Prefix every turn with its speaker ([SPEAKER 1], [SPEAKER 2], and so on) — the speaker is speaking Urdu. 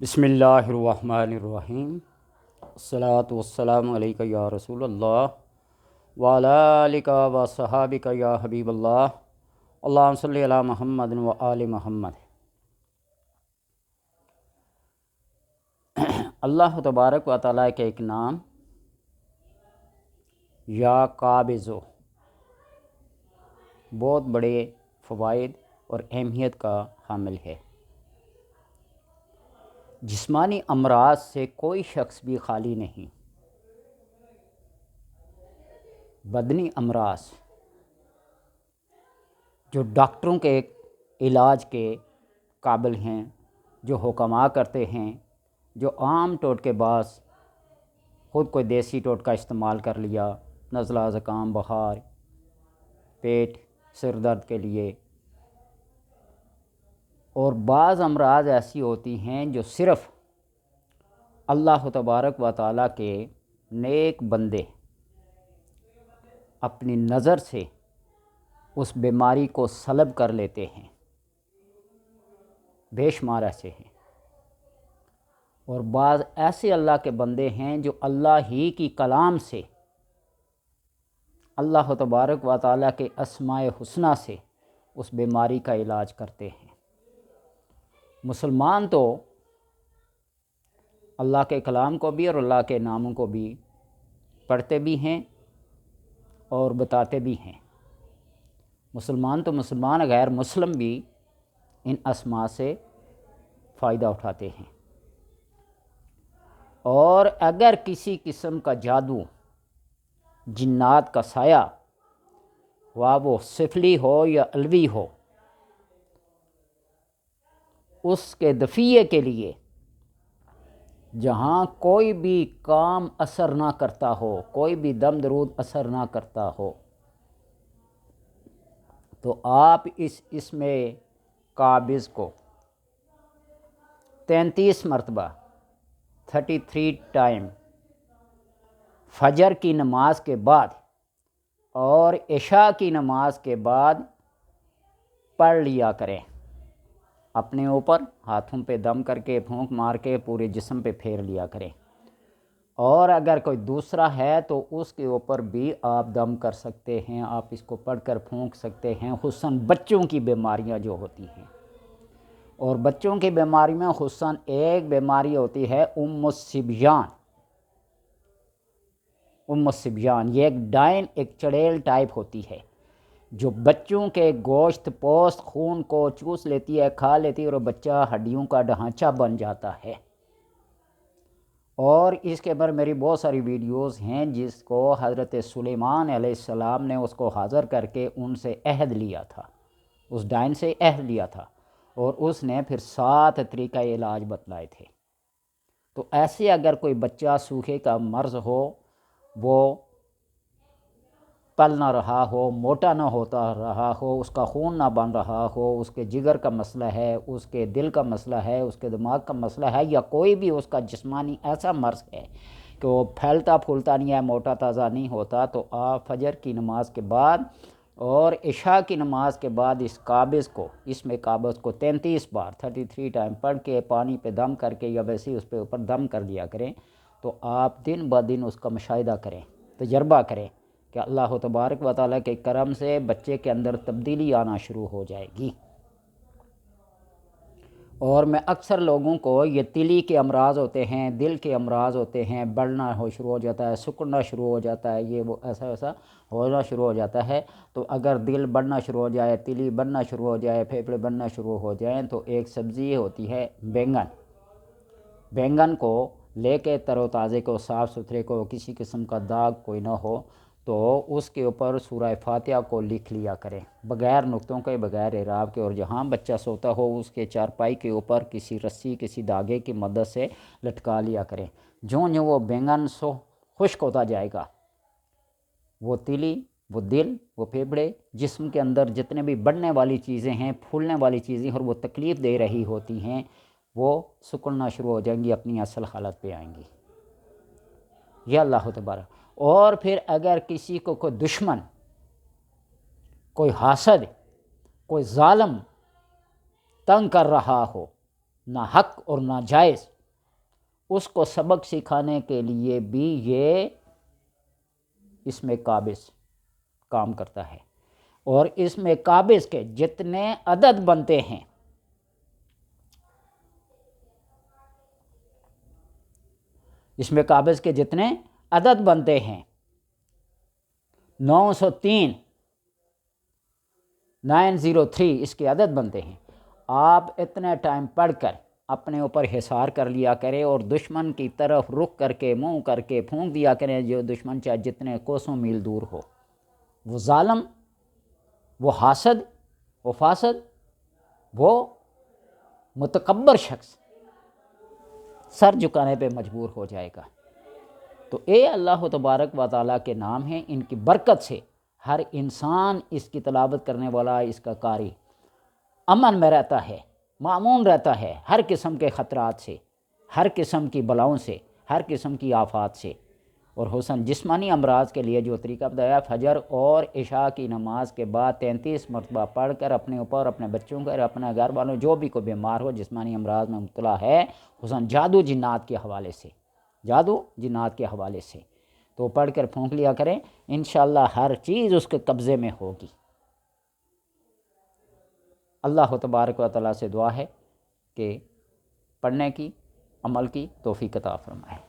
[SPEAKER 1] بسم اللہ الرحمن الرحیم الصلاۃ والسلام علیک یا رسول اللہ وعلی آلک و صحابک یا حبیب اللہ اللہم صلی علی محمد و آل محمد۔ اللہ تبارک و تعالیٰ کے ایک نام یا قابض بہت بڑے فوائد اور اہمیت کا حامل ہے۔ جسمانی امراض سے کوئی شخص بھی خالی نہیں۔ بدنی امراض جو ڈاکٹروں کے علاج کے قابل ہیں، جو حکماں کرتے ہیں، جو عام ٹوٹکے باز خود کوئی دیسی ٹوٹکا استعمال کر لیا، نزلہ، زکام، بخار، پیٹ، سر درد کے لیے، اور بعض امراض ایسی ہوتی ہیں جو صرف اللہ تبارک و تعالیٰ کے نیک بندے اپنی نظر سے اس بیماری کو سلب کر لیتے ہیں۔ بے شمار ایسے ہیں، اور بعض ایسے اللہ کے بندے ہیں جو اللہ ہی کی کلام سے، اللہ تبارک و تعالیٰ کے اسماء حسنیٰ سے اس بیماری کا علاج کرتے ہیں۔ مسلمان تو اللہ کے کلام کو بھی اور اللہ کے ناموں کو بھی پڑھتے بھی ہیں اور بتاتے بھی ہیں۔ مسلمان تو مسلمان، غیر مسلم بھی ان اسماء سے فائدہ اٹھاتے ہیں۔ اور اگر کسی قسم کا جادو، جنات کا سایہ، وہ سفلی ہو یا علوی ہو، اس کے دفیع کے لیے جہاں کوئی بھی کام اثر نہ کرتا ہو، کوئی بھی دم درود اثر نہ کرتا ہو، تو آپ اس میں قابض کو 33 مرتبہ 33 ٹائم فجر کی نماز کے بعد اور عشاء کی نماز کے بعد پڑھ لیا کریں۔ اپنے اوپر ہاتھوں پہ دم کر کے، پھونک مار کے پورے جسم پہ پھیر لیا کریں، اور اگر کوئی دوسرا ہے تو اس کے اوپر بھی آپ دم کر سکتے ہیں، آپ اس کو پڑھ کر پھونک سکتے ہیں، خصوصاً بچوں کی بیماریاں جو ہوتی ہیں۔ اور بچوں کی بیماری میں خصوصاً ایک بیماری ہوتی ہے ام الصبیان، یہ ایک ڈائن، ایک چڑیل ٹائپ ہوتی ہے جو بچوں کے گوشت پوست خون کو چوس لیتی ہے، کھا لیتی ہے، اور بچہ ہڈیوں کا ڈھانچہ بن جاتا ہے۔ اور اس کے بارے میری بہت ساری ویڈیوز ہیں جس کو حضرت سلیمان علیہ السلام نے اس کو حاضر کر کے ان سے عہد لیا تھا، اس ڈائن سے عہد لیا تھا، اور اس نے پھر 7 طریقہ علاج بتلائے تھے۔ تو ایسے اگر کوئی بچہ سوکھے کا مرض ہو، وہ پل نہ رہا ہو، موٹا نہ ہوتا رہا ہو، اس کا خون نہ بن رہا ہو، اس کے جگر کا مسئلہ ہے، اس کے دل کا مسئلہ ہے، اس کے دماغ کا مسئلہ ہے، یا کوئی بھی اس کا جسمانی ایسا مرض ہے کہ وہ پھیلتا پھولتا نہیں ہے، موٹا تازہ نہیں ہوتا، تو آپ فجر کی نماز کے بعد اور عشاء کی نماز کے بعد اس قابض کو 33 بار 33 ٹائم پڑھ کے پانی پہ دم کر کے، یا ویسے اس پہ اوپر دم کر دیا کریں، تو آپ دن بہ دن اس کا مشاہدہ کریں، تجربہ کریں کہ اللہ تبارک و تعالیٰ کے کرم سے بچے کے اندر تبدیلی آنا شروع ہو جائے گی۔ اور میں اکثر لوگوں کو یہ تیلی کے امراض ہوتے ہیں، دل کے امراض ہوتے ہیں، بڑھنا شروع ہو جاتا ہے، سکڑنا شروع ہو جاتا ہے، یہ وہ ایسا ہونا شروع ہو جاتا ہے، تو اگر دل بڑھنا شروع ہو جائے، تیلی بڑھنا شروع ہو جائے، پھیپھڑے بڑھنا شروع ہو جائیں، تو ایک سبزی ہوتی ہے بینگن کو لے کے تر و تازے کو، صاف ستھرے کو، کسی قسم کا داغ کوئی نہ ہو، تو اس کے اوپر سورہ فاتحہ کو لکھ لیا کریں، بغیر نقطوں کے، بغیر اعراب کے، اور جہاں بچہ سوتا ہو اس کے چارپائی کے اوپر کسی رسی، کسی دھاگے کی مدد سے لٹکا لیا کریں۔ جو وہ بینگن خشک ہوتا جائے گا، وہ تیلی، وہ دل، وہ پھیپھڑے، جسم کے اندر جتنے بھی بڑھنے والی چیزیں ہیں، پھولنے والی چیزیں اور وہ تکلیف دے رہی ہوتی ہیں، وہ سکڑنا شروع ہو جائیں گی، اپنی اصل حالت پہ آئیں گی۔ یہ اللہ تبارک۔ اور پھر اگر کسی کو کوئی دشمن، کوئی حاسد، کوئی ظالم تنگ کر رہا ہو، نہ حق اور نہ جائز، اس کو سبق سکھانے کے لیے بھی یہ اس میں قابض کام کرتا ہے۔ اور اس میں قابض کے جتنے عدد بنتے ہیں، اس میں قابض کے جتنے عدد بنتے ہیں 903 903 اس کے عدد بنتے ہیں۔ آپ اتنے ٹائم پڑھ کر اپنے اوپر حصار کر لیا کریں اور دشمن کی طرف رخ کر کے منہ کر کے پھونک دیا کریں، جو دشمن چاہے جتنے کوسوں میل دور ہو، وہ ظالم، وہ حاسد، وہ فاسد، وہ متکبر شخص سر جھکانے پہ مجبور ہو جائے گا۔ تو اے اللہ تبارک و تعالیٰ کے نام ہیں، ان کی برکت سے ہر انسان اس کی تلاوت کرنے والا، اس کا قاری امن میں رہتا ہے، مامون رہتا ہے ہر قسم کے خطرات سے، ہر قسم کی بلاؤں سے، ہر قسم کی آفات سے۔ اور حسن جسمانی امراض کے لیے جو طریقہ بتایا، فجر اور عشاء کی نماز کے بعد 33 مرتبہ پڑھ کر اپنے اوپر، اپنے بچوں کا، اپنے گھر والوں، جو بھی کوئی بیمار ہو، جسمانی امراض میں مبتلا ہے، حسن جادو جنات کے حوالے سے، جادو جنات کے حوالے سے تو پڑھ کر پھونک لیا کریں، انشاءاللہ ہر چیز اس کے قبضے میں ہوگی۔ اللہ تبارک و تعالیٰ سے دعا ہے کہ پڑھنے کی، عمل کی توفیق عطا فرمائے۔